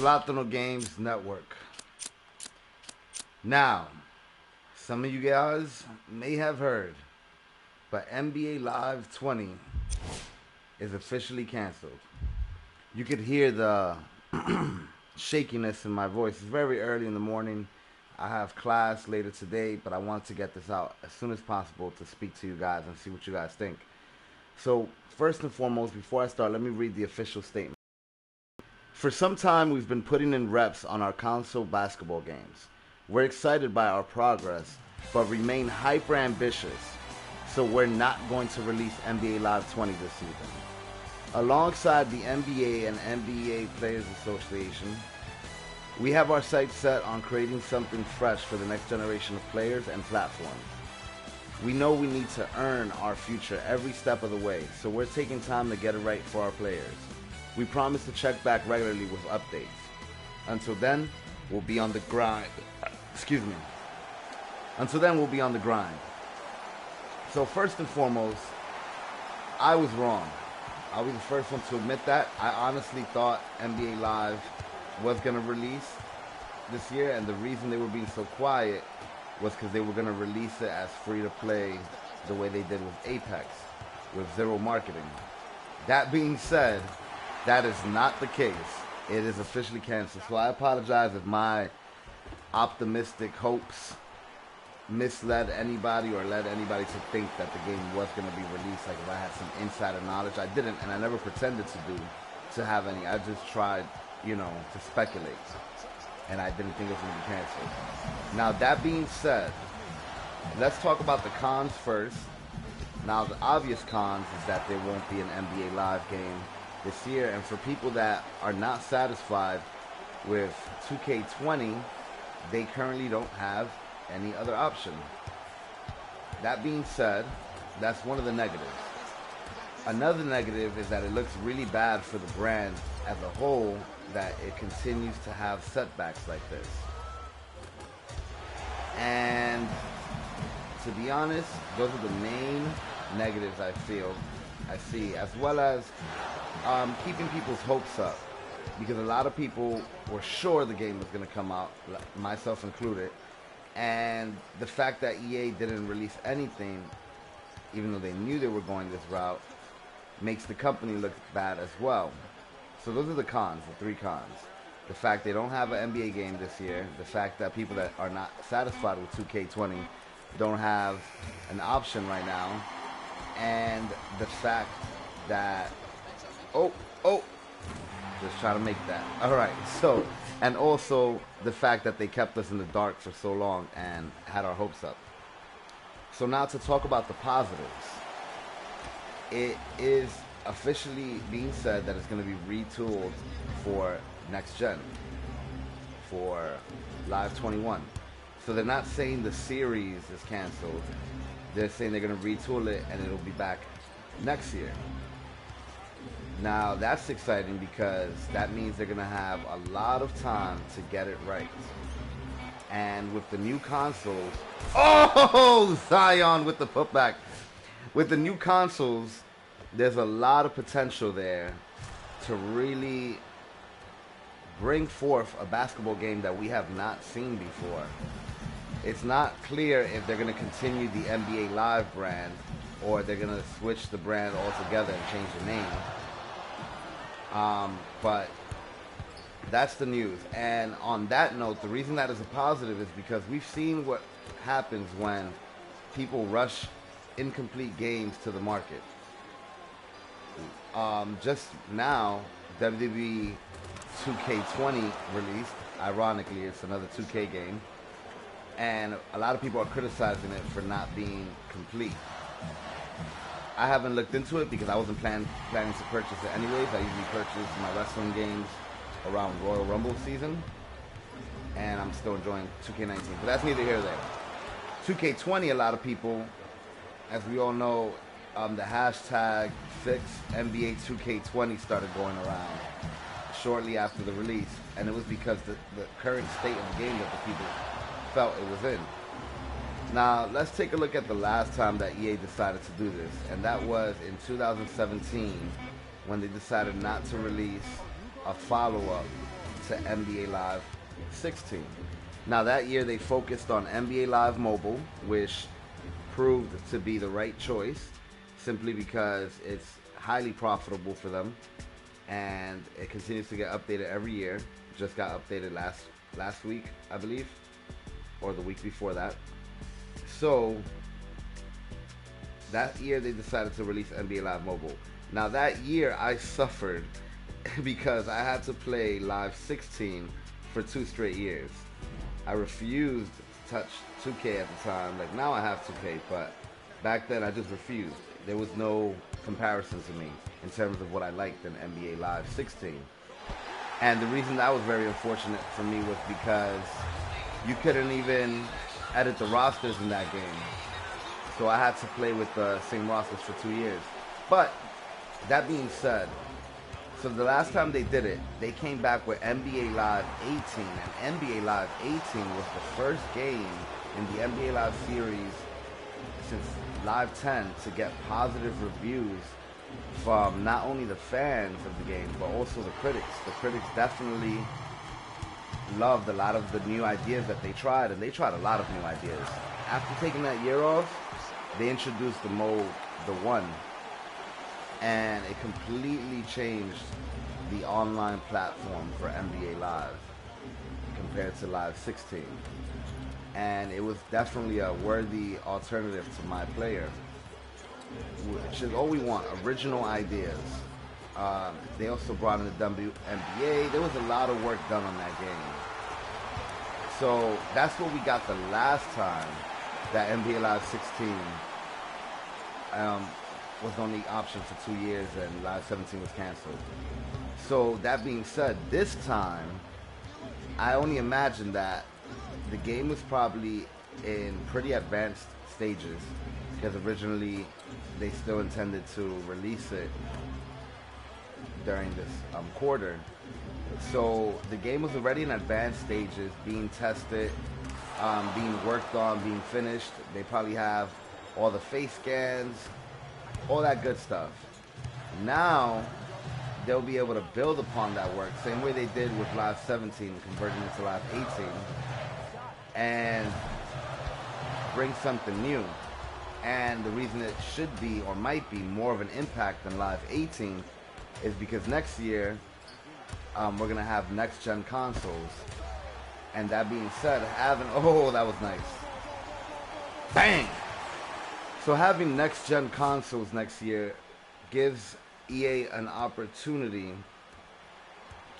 Platono Games Network. Now, some of you guys may have heard, but NBA Live 20 is officially canceled. You could hear the shakiness in my voice. It's very early in the morning. I have class later today, but I want to get this out as soon as possible to speak to you guys and see what you guys think. So, first and foremost, before I start, let me read the official statement. For some time, we've been putting in reps on our console basketball games. We're excited by our progress, but remain hyper ambitious, so we're not going to release NBA Live 20 this season. Alongside the NBA and NBA Players Association, we have our sights set on creating something fresh for the next generation of players and platforms. We know we need to earn our future every step of the way, so we're taking time to get it right for our players. We promise to check back regularly with updates. Until then, we'll be on the grind. Excuse me. Until then, we'll be on the grind. So first and foremost, I was wrong. I'll be the first one to admit that. I honestly thought NBA Live was going to release this year, and the reason they were being so quiet was because they were going to release it as free-to-play the way they did with Apex, with zero marketing. That being said, that is not the case. It is officially canceled. So I apologize if my optimistic hopes misled anybody or led anybody to think that the game was going to be released. Like if I had some insider knowledge. I didn't, and I never pretended to have any. I just tried, to speculate. And I didn't think it was going to be canceled. Now, that being said, let's talk about the cons first. Now, the obvious cons is that there won't be an NBA Live game this year. And for people that are not satisfied with 2K20, they currently don't have any other option. That being said, that's one of the negatives. Another negative is that it looks really bad for the brand as a whole that it continues to have setbacks like this. And to be honest, those are the main negatives I see, as well as keeping people's hopes up. Because a lot of people were sure the game was going to come out, myself included. And the fact that EA didn't release anything, even though they knew they were going this route, makes the company look bad as well. So those are the cons, the three cons. The fact they don't have an NBA game this year, the fact that people that are not satisfied with 2K20 don't have an option right now, and the fact that, just try to make that. Alright, so, and also the fact that they kept us in the dark for so long and had our hopes up. So now to talk about the positives. It is officially being said that it's going to be retooled for next gen, for Live 21. So they're not saying the series is canceled. They're saying they're going to retool it and it'll be back next year. Now that's exciting because that means they're going to have a lot of time to get it right. And with the new consoles, Zion with the putback. With the new consoles, there's a lot of potential there to really bring forth a basketball game that we have not seen before. It's not clear if they're going to continue the NBA Live brand or they're going to switch the brand altogether and change the name. But that's the news. And on that note, the reason that is a positive is because we've seen what happens when people rush incomplete games to the market. Just now, WWE 2K20 released. Ironically, it's another 2K game. And a lot of people are criticizing it for not being complete. I haven't looked into it because I wasn't planning to purchase it anyways. I usually purchase my wrestling games around Royal Rumble season. And I'm still enjoying 2K19. But that's neither here nor there. 2K20, a lot of people, as we all know, the hashtag fix NBA 2K20 started going around shortly after the release. And it was because the current state of the game that the people felt it was in. Now, let's take a look at the last time that EA decided to do this, and that was in 2017 when they decided not to release a follow-up to NBA Live 16. Now that year they focused on NBA Live Mobile, which proved to be the right choice simply because it's highly profitable for them and it continues to get updated every year. Just got updated last week, I believe, or the week before that. So that year they decided to release NBA Live Mobile. Now that year I suffered because I had to play Live 16 for 2 straight years. I refused to touch 2K at the time. Like now I have 2K, but back then I just refused. There was no comparison to me in terms of what I liked in NBA Live 16. And the reason that was very unfortunate for me was because you couldn't even edit the rosters in that game. So I had to play with the same rosters for 2 years. But that being said, so the last time they did it, they came back with NBA Live 18, and NBA Live 18 was the first game in the NBA Live series since Live 10 to get positive reviews from not only the fans of the game, but also the critics. The critics definitely loved a lot of the new ideas that they tried, and they tried a lot of new ideas. After taking that year off, they introduced the mode, the 1, and it completely changed the online platform for NBA Live compared to Live 16. And it was definitely a worthy alternative to My Player, which is all we want, original ideas. They also brought in the WNBA. There was a lot of work done on that game. So that's what we got the last time that NBA Live 16 was the only option for 2 years and Live 17 was canceled. So that being said, this time, I only imagine that the game was probably in pretty advanced stages because originally they still intended to release it during this quarter. So the game was already in advanced stages, being tested, being worked on, being finished. They probably have all the face scans, all that good stuff. Now they'll be able to build upon that work, same way they did with Live 17, converting it to Live 18, and bring something new. And the reason it should be or might be more of an impact than Live 18 is because next year we're gonna have next gen consoles. And that being said, oh, that was nice. Bang! So having next gen consoles next year gives EA an opportunity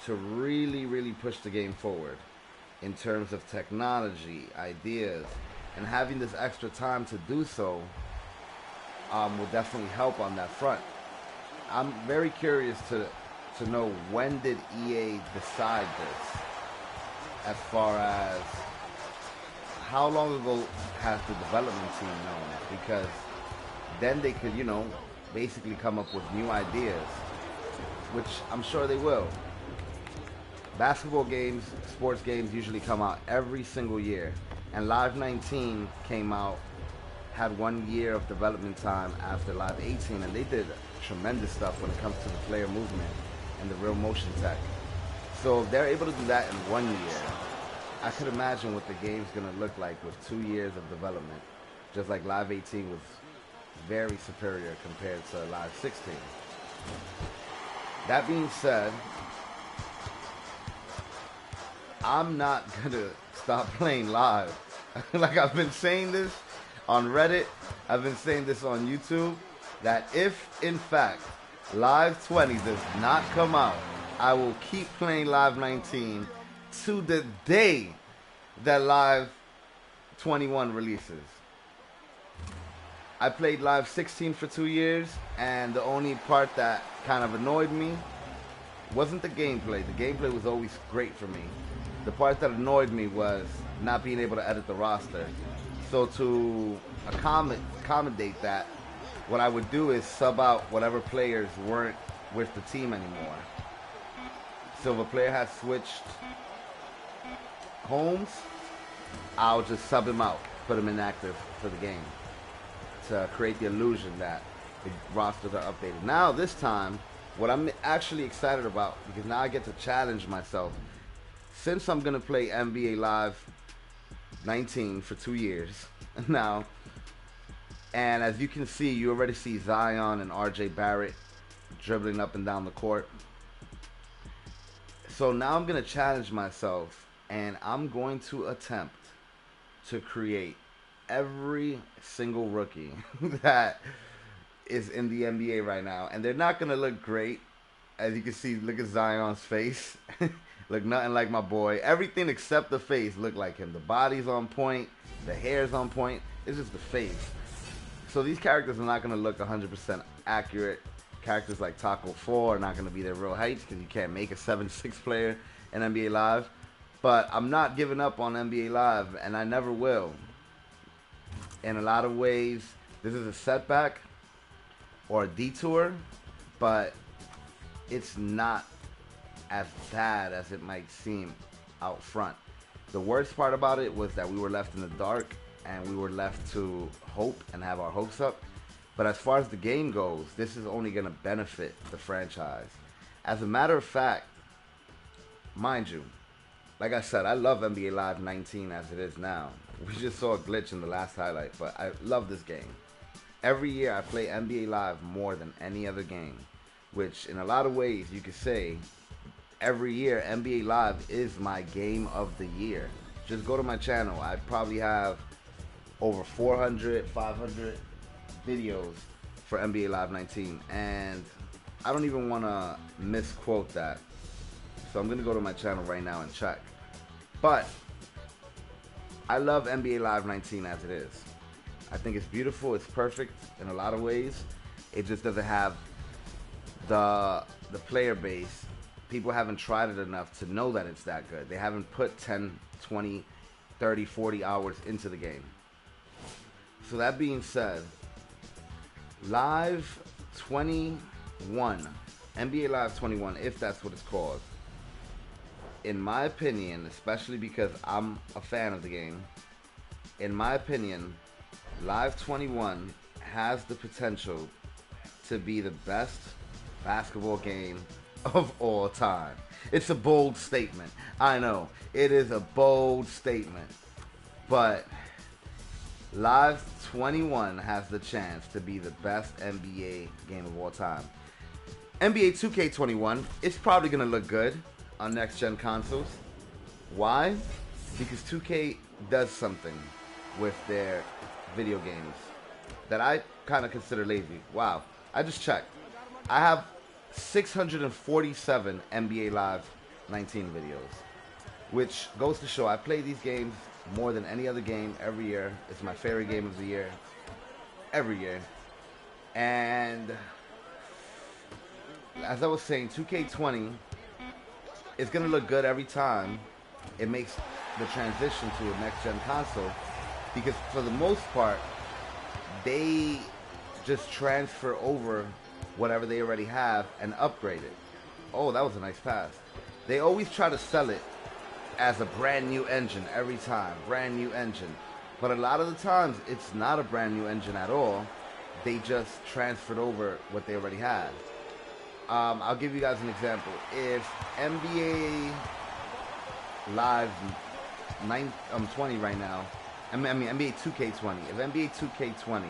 to really push the game forward in terms of technology, ideas, and having this extra time to do so will definitely help on that front. I'm very curious to know, when did EA decide this, as far as how long ago has the development team known? Because then they could, basically come up with new ideas, which I'm sure they will. Basketball games, sports games usually come out every single year, and Live 19 came out, had 1 year of development time after Live 18, and they did tremendous stuff when it comes to the player movement and the real motion tech. So if they're able to do that in 1 year, I could imagine what the game's gonna look like with 2 years of development, just like Live 18 was very superior compared to Live 16. That being said, I'm not gonna stop playing Live. Like, I've been saying this on Reddit, I've been saying this on YouTube, that if in fact Live 20 does not come out, I will keep playing Live 19 to the day that Live 21 releases. I played Live 16 for 2 years, and the only part that kind of annoyed me wasn't the gameplay. The gameplay was always great for me. The part that annoyed me was not being able to edit the roster. So to accommodate that, what I would do is sub out whatever players weren't with the team anymore. So if a player had switched homes, I'll just sub him out, put him inactive for the game, to create the illusion that the rosters are updated. Now this time, what I'm actually excited about, because now I get to challenge myself, since I'm gonna play NBA Live 19 for 2 years now, and as you can see, you already see Zion and RJ Barrett dribbling up and down the court. So now I'm gonna challenge myself, and I'm going to attempt to create every single rookie that is in the NBA right now, and they're not gonna look great. As you can see, look at Zion's face. Look nothing like my boy. Everything except the face look like him. The body's on point, the hair's on point. It's just the face. So these characters are not gonna look 100% accurate. Characters like Taco 4 are not gonna be their real heights because you can't make a 7'6" player in NBA Live. But I'm not giving up on NBA Live, and I never will. In a lot of ways, this is a setback or a detour, but it's not as bad as it might seem out front. The worst part about it was that we were left in the dark, and we were left to hope and have our hopes up. But as far as the game goes, this is only going to benefit the franchise. As a matter of fact, mind you, like I said, I love NBA Live 19 as it is now. We just saw a glitch in the last highlight, but I love this game. Every year I play NBA Live more than any other game, which in a lot of ways you could say every year NBA Live is my game of the year. Just go to my channel. I probably have over 400, 500 videos for NBA Live 19, and I don't even want to misquote that. So I'm going to go to my channel right now and check. But I love NBA Live 19 as it is. I think it's beautiful. It's perfect in a lot of ways. It just doesn't have the player base. People haven't tried it enough to know that it's that good. They haven't put 10, 20, 30, 40 hours into the game. So that being said, Live 21, NBA Live 21, if that's what it's called, in my opinion, especially because I'm a fan of the game, in my opinion, Live 21 has the potential to be the best basketball game of all time. It's a bold statement. I know. It is a bold statement. But Live 21 has the chance to be the best NBA game of all time. NBA 2K21 is probably going to look good on next-gen consoles. Why? Because 2K does something with their video games that I kind of consider lazy. Wow. I just checked. I have 647 NBA Live 19 videos, which goes to show I play these games more than any other game every year. It's my favorite game of the year every year. And as I was saying, 2K20 is going to look good every time it makes the transition to a next-gen console, because for the most part, they just transfer over whatever they already have and upgrade it. Oh, that was a nice pass. They always try to sell it as a brand new engine every time, brand new engine. But a lot of the times, it's not a brand new engine at all. They just transferred over what they already had. I'll give you guys an example. If NBA Live 20 right now, I mean NBA 2K20, if NBA 2K20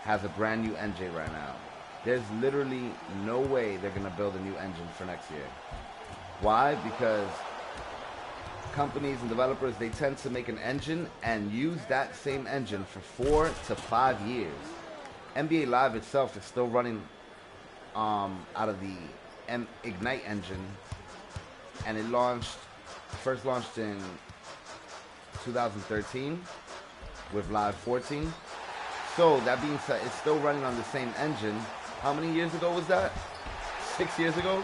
has a brand new engine right now, there's literally no way they're going to build a new engine for next year. Why? Because companies and developers, they tend to make an engine and use that same engine for 4 to 5 years. NBA Live itself is still running out of the Ignite engine, and it first launched in 2013 with Live 14. So that being said, it's still running on the same engine. How many years ago was that? 6 years ago?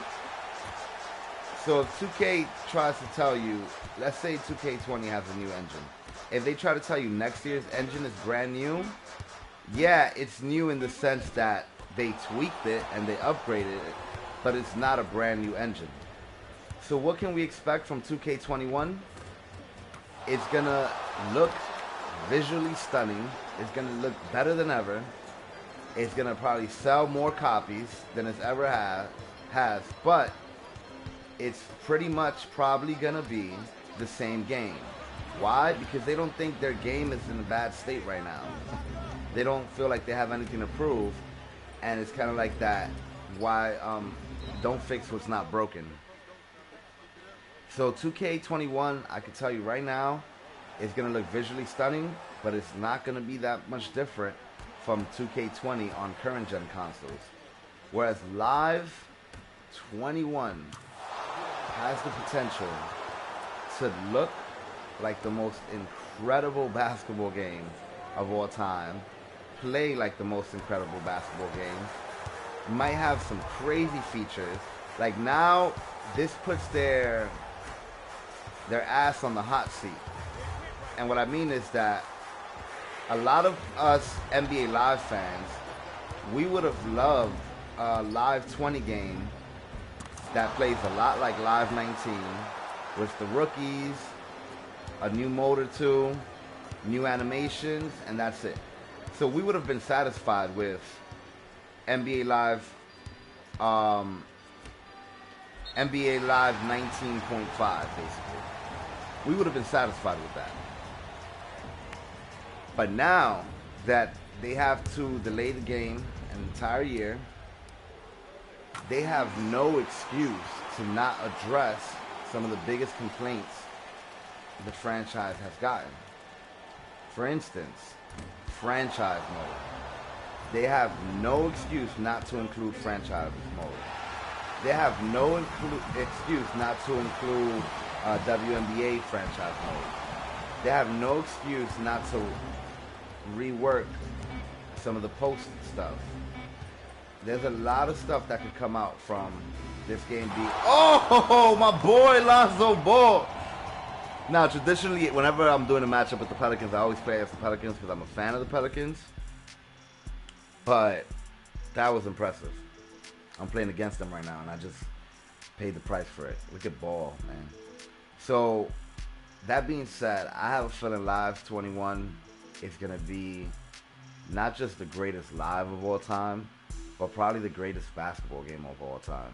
So if 2K tries to tell you, let's say 2K20 has a new engine. If they try to tell you next year's engine is brand new, yeah, it's new in the sense that they tweaked it and they upgraded it, but it's not a brand new engine. So what can we expect from 2K21? It's gonna look visually stunning. It's gonna look better than ever. It's gonna probably sell more copies than it's ever has, but it's pretty much probably gonna be the same game. Why? Because they don't think their game is in a bad state right now. They don't feel like they have anything to prove, and it's kind of like that. Why don't fix what's not broken? So 2K21, I can tell you right now, it's gonna look visually stunning, but it's not gonna be that much different from 2K20 on current gen consoles. Whereas Live 21 has the potential to look like the most incredible basketball game of all time, play like the most incredible basketball game, might have some crazy features. Like now, this puts their ass on the hot seat. And what I mean is that a lot of us NBA Live fans, we would have loved a Live 20 game that plays a lot like Live 19, with the rookies, a new mode or two, new animations, and that's it. So we would have been satisfied with NBA Live 19.5, basically. We would have been satisfied with that. But now that they have to delay the game an entire year, they have no excuse to not address some of the biggest complaints the franchise has gotten. For instance, franchise mode. They have no excuse not to include franchise mode. They have no excuse not to include WNBA franchise mode. They have no excuse not to rework some of the post stuff. There's a lot of stuff that could come out from this game. Oh, my boy Lonzo Ball. Now, traditionally, whenever I'm doing a matchup with the Pelicans, I always play as the Pelicans because I'm a fan of the Pelicans. But that was impressive. I'm playing against them right now, and I just paid the price for it. Look at Ball, man. So, that being said, I have a feeling Live 21 is going to be not just the greatest Live of all time, but probably the greatest basketball game of all time.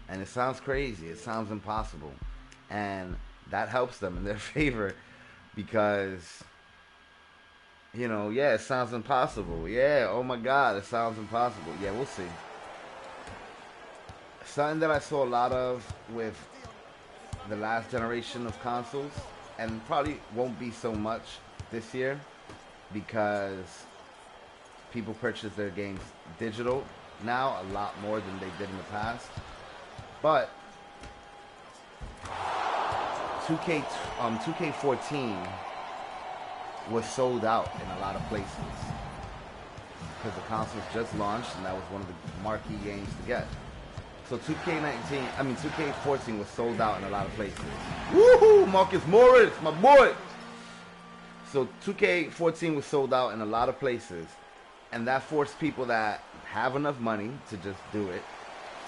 And it sounds crazy. It sounds impossible. And that helps them in their favor because, you know, yeah, it sounds impossible. Yeah, oh my God, it sounds impossible. Yeah, we'll see. Something that I saw a lot of with the last generation of consoles, and probably won't be so much this year because people purchase their games digital now a lot more than they did in the past. But 2K14 was sold out in a lot of places because the consoles just launched and that was one of the marquee games to get. So 2K14 was sold out in a lot of places. Woohoo! Marcus Morris, my boy! So 2K14 was sold out in a lot of places, and that forced people that have enough money to just do it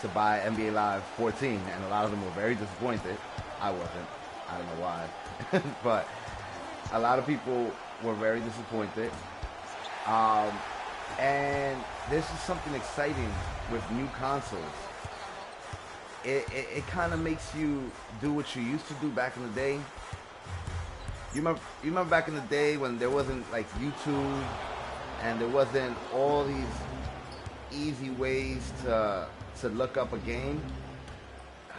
to buy NBA Live 14, and a lot of them were very disappointed. I wasn't. I don't know why. But a lot of people were very disappointed. And this is something exciting with new consoles. It kind of makes you do what you used to do back in the day. You remember back in the day when there wasn't like YouTube and there wasn't all these easy ways to look up a game?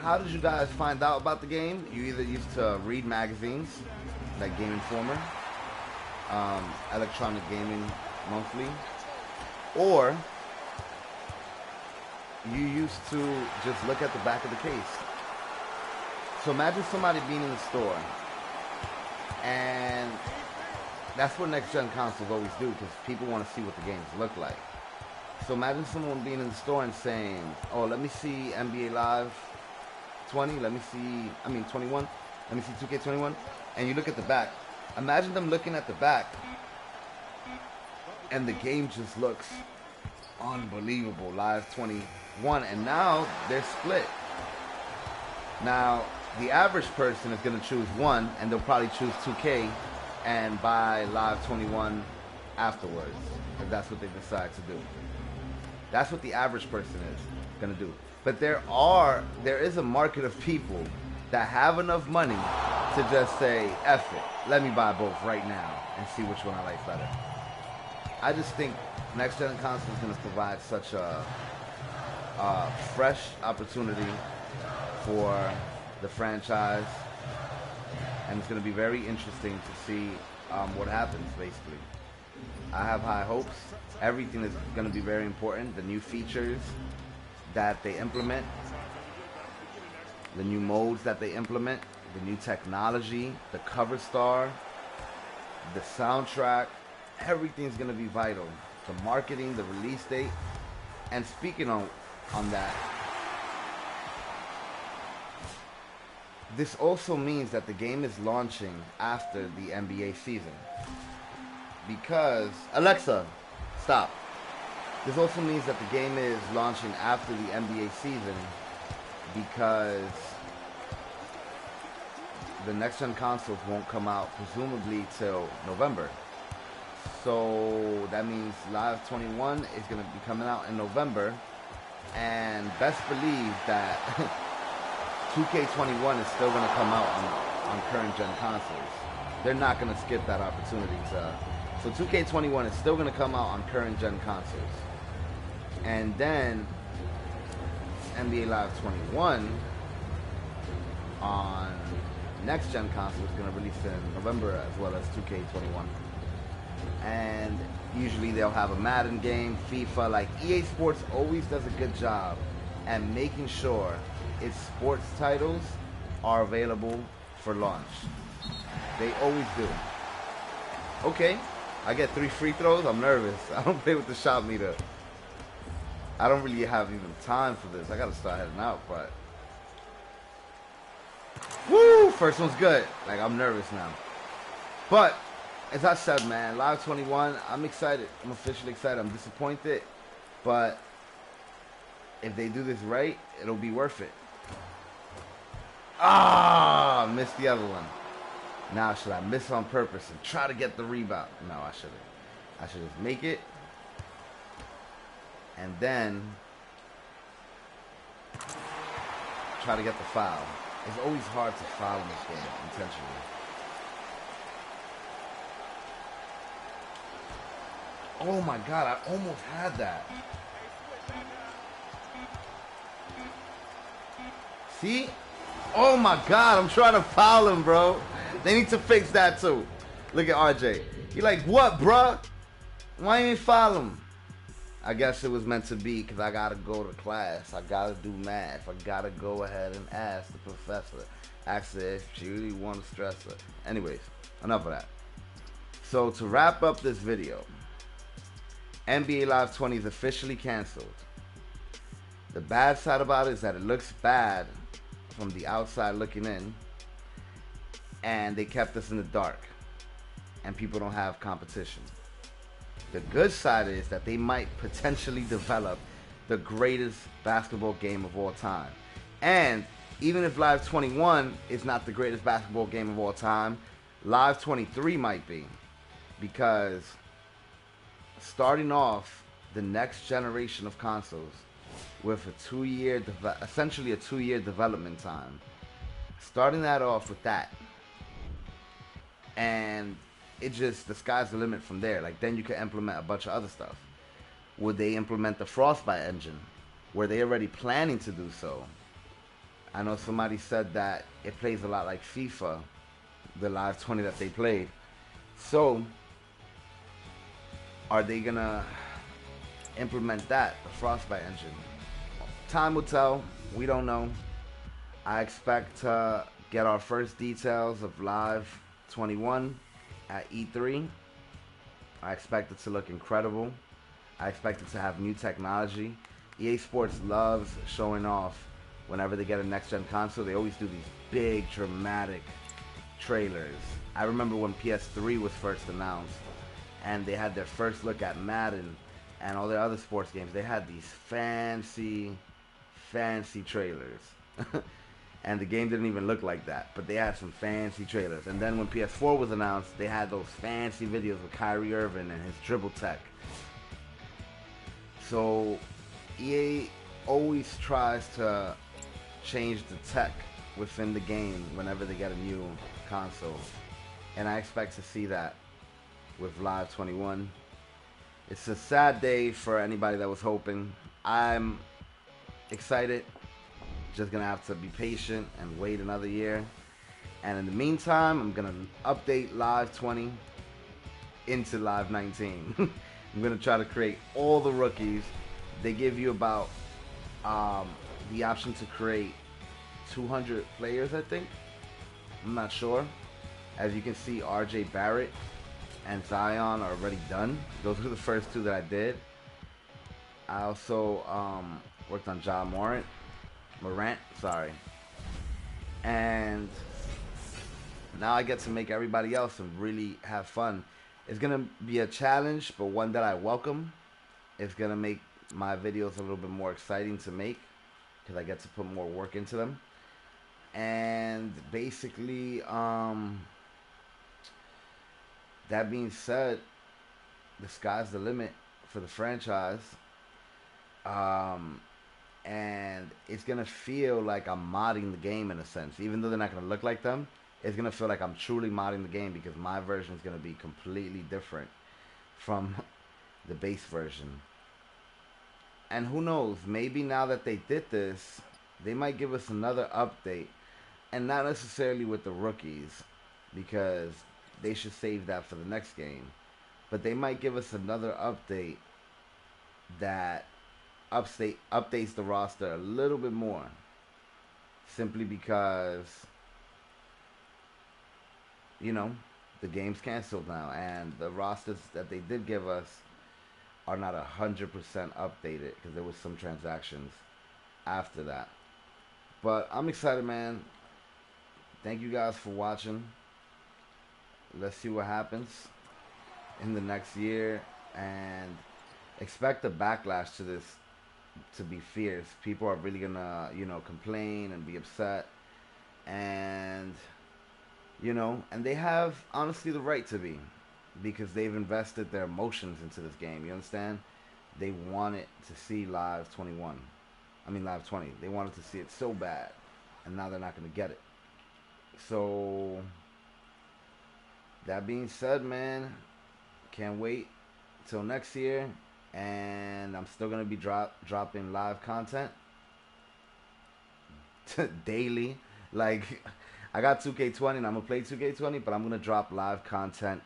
How did you guys find out about the game? You either used to read magazines like Game Informer, Electronic Gaming Monthly, or you used to just look at the back of the case. So imagine somebody being in the store, and that's what next-gen consoles always do because people want to see what the games look like. So imagine someone being in the store and saying, oh, let me see NBA Live 20, 21, let me see 2K21, and you look at the back. Imagine them looking at the back, and the game just looks unbelievable, Live 21, and now they're split. Now, the average person is going to choose one, and they'll probably choose 2K and buy Live 21 afterwards, if that's what they decide to do. That's what the average person is. gonna do. But there is a market of people that have enough money to just say, F it, let me buy both right now and see which one I like better. I just think next gen console is gonna provide such a fresh opportunity for the franchise, and it's gonna be very interesting to see what happens. Basically, I have high hopes. Everything is gonna be very important. The new features that they implement, the new modes that they implement, the new technology, the cover star, the soundtrack, everything's gonna be vital. The marketing, the release date, and speaking on that, this also means that the game is launching after the NBA season. Because, Alexa, stop. This also means that the game is launching after the NBA season because the next gen consoles won't come out presumably till November. So that means Live 21 is going to be coming out in November, and best believe that 2K21 is still going to come out on current gen consoles. They're not going to skip that opportunity to. So 2K21 is still going to come out on current gen consoles. And then NBA Live 21 on next gen console is going to release in November as well as 2K21. And usually they'll have a Madden game, FIFA. Like EA Sports always does a good job at making sure its sports titles are available for launch. They always do. Okay, I get 3 free throws. I'm nervous. I don't play with the shot meter. I don't really have even time for this. I gotta start heading out, but woo! First one's good. Like, I'm nervous now. But as I said, man, Live 21, I'm excited. I'm officially excited. I'm disappointed, but if they do this right, it'll be worth it. Ah, missed the other one. Now, should I miss on purpose and try to get the rebound? No, I shouldn't. I should just make it. And then try to get the foul. It's always hard to foul in this game intentionally. Oh my God, I almost had that. See? Oh my God, I'm trying to foul him, bro. They need to fix that too. Look at RJ. He like, what, bruh? Why you ain't foul him? I guess it was meant to be because I gotta go to class. I gotta do math. I gotta go ahead and ask the professor. Ask her if she really wants to stress her. Anyways, enough of that. So to wrap up this video, NBA Live 20 is officially canceled. The bad side about it is that it looks bad from the outside looking in, and they kept us in the dark, and people don't have competition. The good side is that they might potentially develop the greatest basketball game of all time. And even if Live 21 is not the greatest basketball game of all time, Live 23 might be. Because starting off the next generation of consoles with a essentially a 2-year development time, starting that off with that, and it just, the sky's the limit from there. Like, then you can implement a bunch of other stuff. Would they implement the Frostbite engine? Were they already planning to do so? I know somebody said that it plays a lot like FIFA, the Live 20 that they played. So, are they gonna implement that, the Frostbite engine? Time will tell. We don't know. I expect to get our first details of Live 21 at E3. I expect it to look incredible. I expect it to have new technology. EA Sports loves showing off whenever they get a next-gen console. They always do these big, dramatic trailers. I remember when PS3 was first announced, and they had their first look at Madden and all their other sports games. They had these fancy trailers. And the game didn't even look like that, but they had some fancy trailers. And then when PS4 was announced, they had those fancy videos with Kyrie Irving and his dribble tech. So EA always tries to change the tech within the game whenever they get a new console. And I expect to see that with Live 21. It's a sad day for anybody that was hoping. I'm excited. Just gonna have to be patient and wait another year. And in the meantime, I'm gonna update Live 20 into Live 19. I'm gonna try to create all the rookies. They give you about the option to create 200 players, I think. I'm not sure. As you can see, RJ Barrett and Zion are already done. Those were the first two that I did. I also worked on Ja Morant, sorry. And now I get to make everybody else and really have fun. It's gonna be a challenge, but one that I welcome. It's gonna make my videos a little bit more exciting to make because I get to put more work into them. And basically, that being said, the sky's the limit for the franchise. And it's gonna feel like I'm modding the game in a sense, even though they're not gonna look like them. It's gonna feel like I'm truly modding the game because my version is gonna be completely different from the base version. And who knows, maybe now that they did this, they might give us another update, and not necessarily with the rookies, because they should save that for the next game. But they might give us another update that updates the roster a little bit more, simply because, you know, the game's canceled now, and the rosters that they did give us are not 100% updated because there was some transactions after that. But I'm excited, man. Thank you guys for watching. Let's see what happens in the next year, and expect a backlash to this to be fierce. People are really gonna, complain and be upset, and and they have honestly the right to be, because they've invested their emotions into this game. You understand? They wanted to see Live 21. I mean Live 20. They wanted to see it so bad, and now they're not gonna get it. So that being said, man, can't wait till next year, and I'm still gonna be dropping live content daily. Like, I got 2K20 and I'm gonna play 2K20, but I'm gonna drop live content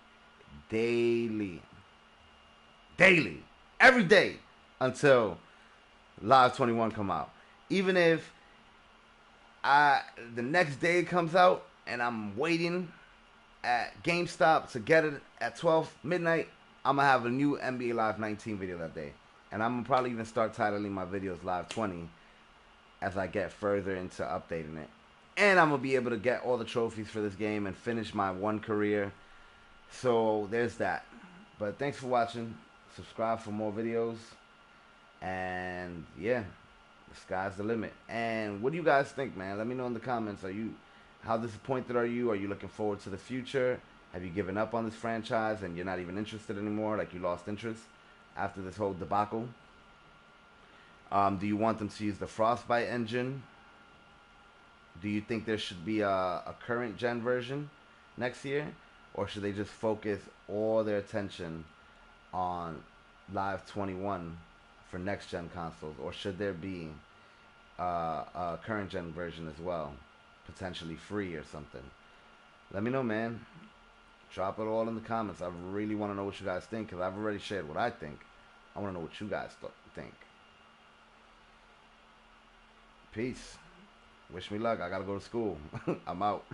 daily, every day until Live 21 come out. Even if the next day it comes out and I'm waiting at GameStop to get it at 12 midnight, I'm gonna have a new NBA Live 19 video that day, and I'm gonna probably even start titling my videos Live 20 as I get further into updating it. And I'm gonna be able to get all the trophies for this game and finish my one career. So there's that. But thanks for watching. Subscribe for more videos. And yeah, the sky's the limit. And what do you guys think, man? Let me know in the comments. How disappointed are you? Are you looking forward to the future? Have you given up on this franchise and you're not even interested anymore? Like, you lost interest after this whole debacle? Do you want them to use the Frostbite engine? Do you think there should be a current gen version next year? Or should they just focus all their attention on Live 21 for next gen consoles? Or should there be a current gen version as well, potentially free or something? Let me know, man. Drop it all in the comments. I really want to know what you guys think, because I've already shared what I think. I want to know what you guys think. Peace. Wish me luck. I gotta go to school. I'm out.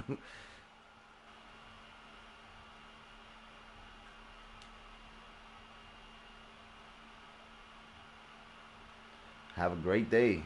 Have a great day.